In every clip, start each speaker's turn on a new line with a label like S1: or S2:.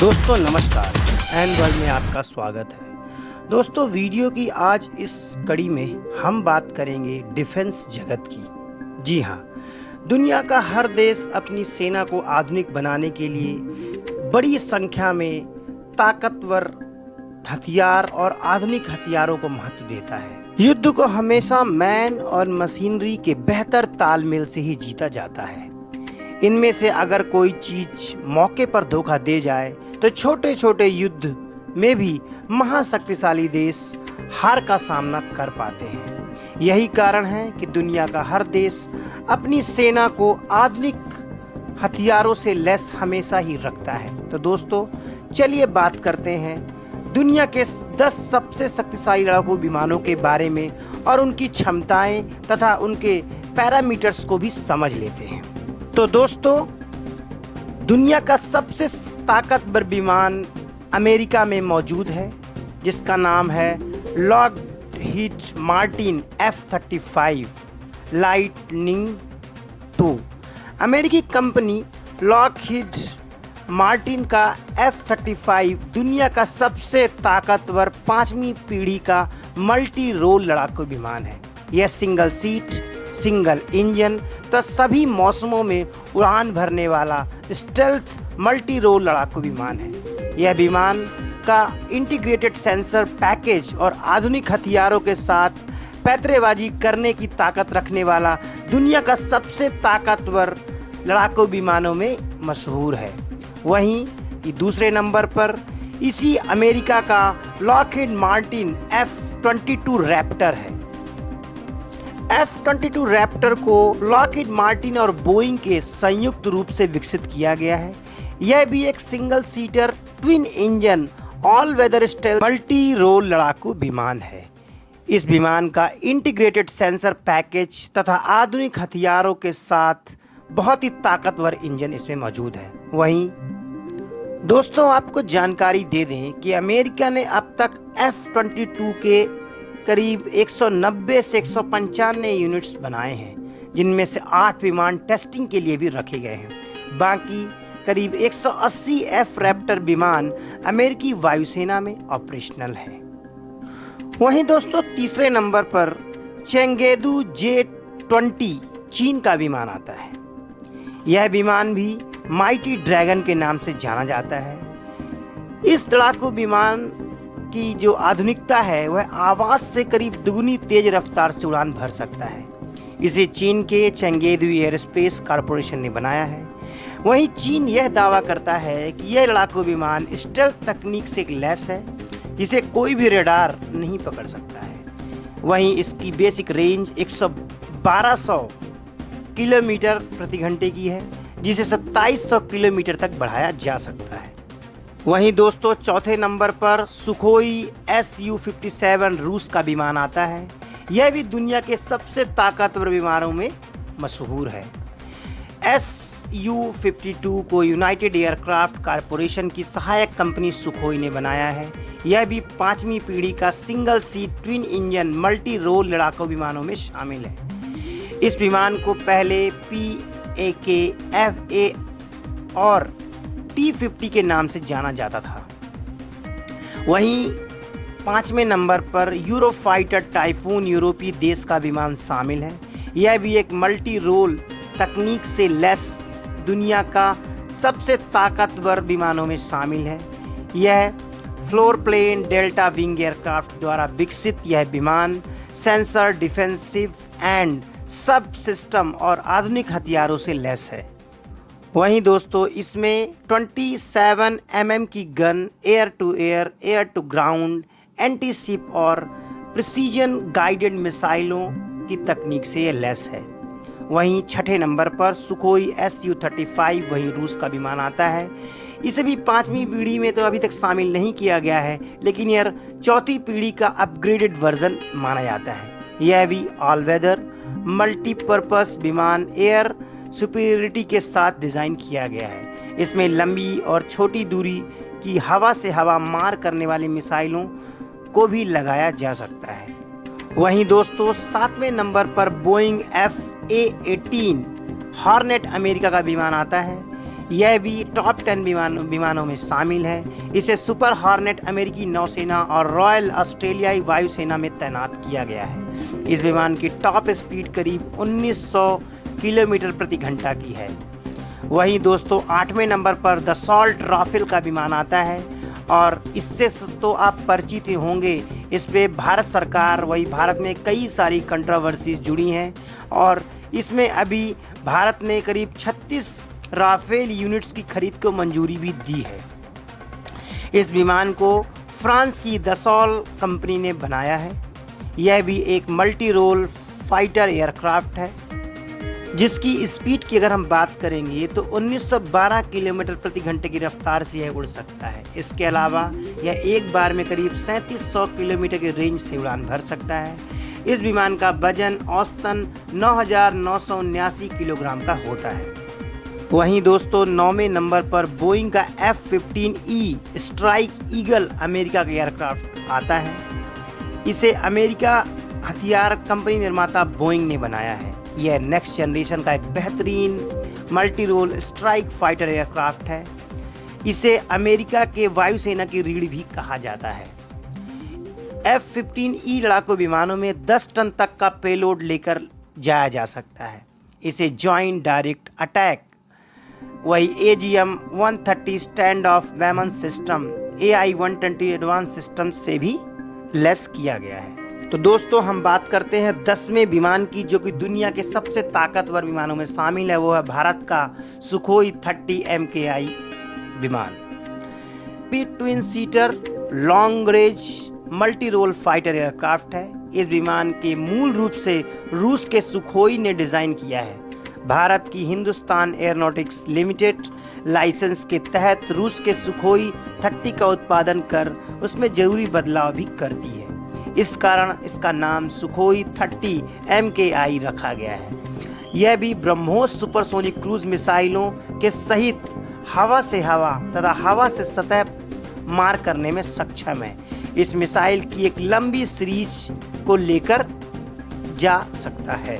S1: दोस्तों नमस्कार, N world में आपका स्वागत है। दोस्तों वीडियो की आज इस कड़ी में हम बात करेंगे डिफेंस जगत की। जी हाँ, दुनिया का हर देश अपनी सेना को आधुनिक बनाने के लिए बड़ी संख्या में ताकतवर हथियार और आधुनिक हथियारों को महत्व देता है। युद्ध को हमेशा मैन और मशीनरी के बेहतर तालमेल से ही जीता जाता है। इनमें से अगर कोई चीज मौके पर धोखा दे जाए तो छोटे छोटे युद्ध में भी महाशक्तिशाली देश हार का सामना कर पाते हैं। यही कारण है कि दुनिया का हर देश अपनी सेना को आधुनिक हथियारों से लैस हमेशा ही रखता है। तो दोस्तों चलिए बात करते हैं दुनिया के 10 सबसे शक्तिशाली लड़ाकू विमानों के बारे में और उनकी क्षमताएं तथा उनके पैरामीटर्स को भी समझ लेते हैं। तो दोस्तों दुनिया का सबसे ताकतवर विमान अमेरिका में मौजूद है, जिसका नाम है Lockheed Martin F-35 lightning II। अमेरिकी कंपनी लॉकहीड मार्टिन का F-35 दुनिया का सबसे ताकतवर 5वीं पीढ़ी का मल्टी रोल लड़ाकू विमान है। यह सिंगल सीट, सिंगल इंजन तथा सभी मौसमों में उड़ान भरने वाला स्टेल्थ मल्टी रोल लड़ाकू विमान है। यह विमान का इंटीग्रेटेड सेंसर पैकेज और आधुनिक हथियारों के साथ पैंतरेबाजी करने की ताकत रखने वाला दुनिया का सबसे ताकतवर लड़ाकू विमानों में मशहूर है। वहीं दूसरे नंबर पर इसी अमेरिका का लॉकहीड मार्टिन F-22 रैप्टर है। F-22 रैप्टर को लॉकहीड मार्टिन और बोइंग के संयुक्त रूप से विकसित किया गया है। यह भी एक single seater twin engine all weather stealth multi role लड़ाकू विमान है। इस विमान का इंटीग्रेटेड सेंसर पैकेज तथा आधुनिक हथियारों के साथ बहुत ही ताकतवर इंजन इसमें मौजूद है। वहीं दोस्तों आपको जानकारी दे दें कि अमेरिका ने अब तक F-22 के करीब 190 से 195 यूनिट्स बनाए हैं, जिनमें से 8 विमान टेस्टिंग के लिए भी रखे गए हैं। बाकी करीब 180 F रैप्टर विमान अमेरिकी वायुसेना में ऑपरेशनल हैं। वहीं दोस्तों तीसरे नंबर पर चेंगेदू J-20 चीन का विमान आता है। यह विमान भी माइटी ड्रैगन के नाम से जाना जाता है। इस लड़ाकू विमान की जो आधुनिकता है वह आवाज से करीब दुगनी तेज रफ्तार से उड़ान भर सकता है। इसे चीन के चेंगेदू एयरस्पेस कॉरपोरेशन ने बनाया है। वहीं चीन यह दावा करता है कि यह लड़ाकू विमान स्टेल्थ तकनीक से लैस है, जिसे कोई भी रडार नहीं पकड़ सकता है। वहीं इसकी बेसिक रेंज 1200 किलोमीटर प्रति घंटे की है, जिसे 2700 किलोमीटर तक बढ़ाया जा सकता है। वहीं दोस्तों चौथे नंबर पर सुखोई Su-57 रूस का विमान आता है। यह भी दुनिया के सबसे ताकतवर विमानों में मशहूर है। Su-52 को यूनाइटेड एयरक्राफ्ट कॉरपोरेशन की सहायक कंपनी सुखोई ने बनाया है। यह भी 5वीं पीढ़ी का single seat twin engine multi role लड़ाकू विमानों में शामिल है। इस विमान को पहले PAK, FA और T-50 के नाम से जाना जाता था। वहीं 5वें नंबर पर यूरोफाइटर टाइफून यूरोपीय देश का विमान शामिल है। यह भी एक मल्टी रोल तकनीक से लैस दुनिया का सबसे ताकतवर विमानों में शामिल है। यह floor plane delta wing aircraft द्वारा विकसित यह विमान sensor, defensive and subsystem और आधुनिक हथियारों से लैस है। वहीं दोस्तों इसमें 27 mm की gun, air to air, air to ground, anti ship और प्रिसीजन गाइडेड मिसाइलों की तकनीक से यह लैस है। वहीं छठे नंबर पर सुखोई Su-35 वही रूस का विमान आता है। इसे भी 5वीं पीढ़ी में तो अभी तक शामिल नहीं किया गया है, लेकिन यह 4थी पीढ़ी का अपग्रेडेड वर्जन माना जाता है। यह भी ऑल वेदर मल्टीपर्पस विमान एयर सुपीरियरिटी के साथ डिज़ाइन किया गया है। इसमें लंबी और छोटी दूरी की हवा से हवा मार करने वाली मिसाइलों को भी लगाया जा सकता है। वहीं दोस्तों 7वें नंबर पर बोइंग FA-18 हॉर्नेट अमेरिका का विमान आता है। यह भी टॉप 10 विमानों में शामिल है। इसे सुपर हॉर्नेट अमेरिकी नौसेना और रॉयल ऑस्ट्रेलियाई वायुसेना में तैनात किया गया है। इस विमान की टॉप स्पीड करीब 1900 किलोमीटर प्रति घंटा की है। वहीं दोस्तों 8वें नंबर पर दसॉल्ट राफेल का विमान आता है और इससे तो आप परिचित ही होंगे। इस पे भारत सरकार, वही भारत में कई सारी कंट्रोवर्सीज जुड़ी हैं और इसमें अभी भारत ने करीब 36 राफेल यूनिट्स की खरीद को मंजूरी भी दी है। इस विमान को फ्रांस की दसॉल कंपनी ने बनाया है। यह भी एक मल्टी रोल फाइटर एयरक्राफ्ट है जिसकी स्पीड की अगर हम बात करेंगे तो 1912 किलोमीटर प्रति घंटे की रफ्तार से यह उड़ सकता है। इसके अलावा यह एक बार में करीब 3700 किलोमीटर की रेंज से उड़ान भर सकता है। इस विमान का वजन औसतन 9,979 किलोग्राम का होता है। वहीं दोस्तों 9वें नंबर पर बोइंग का F-15E स्ट्राइक ईगल अमेरिका का एयरक्राफ्ट आता है। इसे अमेरिका हथियार कंपनी निर्माता बोइंग ने बनाया है। यह नेक्स्ट जनरेशन का एक बेहतरीन multi role strike fighter aircraft है। इसे अमेरिका के वायुसेना की रीढ़ भी कहा जाता है। F-15E लड़ाकू विमानों में 10 टन तक का पेलोड लेकर जाया जा सकता है। इसे जॉइंट डायरेक्ट अटैक, वही AGM-130 stand off weapon system, AI-120 advance system से भी लेस किया गया है। तो दोस्तों हम बात करते हैं 10वें विमान की, जो कि दुनिया के सबसे ताकतवर विमानों में शामिल है। वो है भारत का सुखोई 30 MKI विमान। Twin seater long range multi role fighter aircraft है। इस विमान के मूल रूप से रूस के सुखोई ने डिजाइन किया है। भारत की हिंदुस्तान एयरोनॉटिक्स लिमिटेड लाइसेंस के तहत रूस के सुखोई 30 का उत्पादन कर उसमें जरूरी बदलाव भी करती है। इस कारण इसका नाम सुखोई 30 MKI रखा गया है। यह भी ब्रह्मोस सुपरसोनिक क्रूज मिसाइलों के सहित हवा से हवा तथा हवा से सतह मार करने में सक्षम है। इस मिसाइल की एक लंबी सीरीज को लेकर जा सकता है।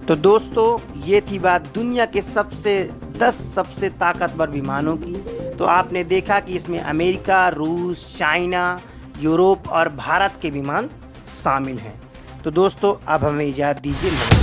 S1: तो दोस्तों ये थी बात दुनिया के 10 सबसे ताकतवर विमानों की। तो आपने देखा कि इसमें अमेरिका, रूस, चाइना, यूरोप और भारत के विमान शामिल हैं। तो दोस्तों अब हमें इजाज़त दीजिए।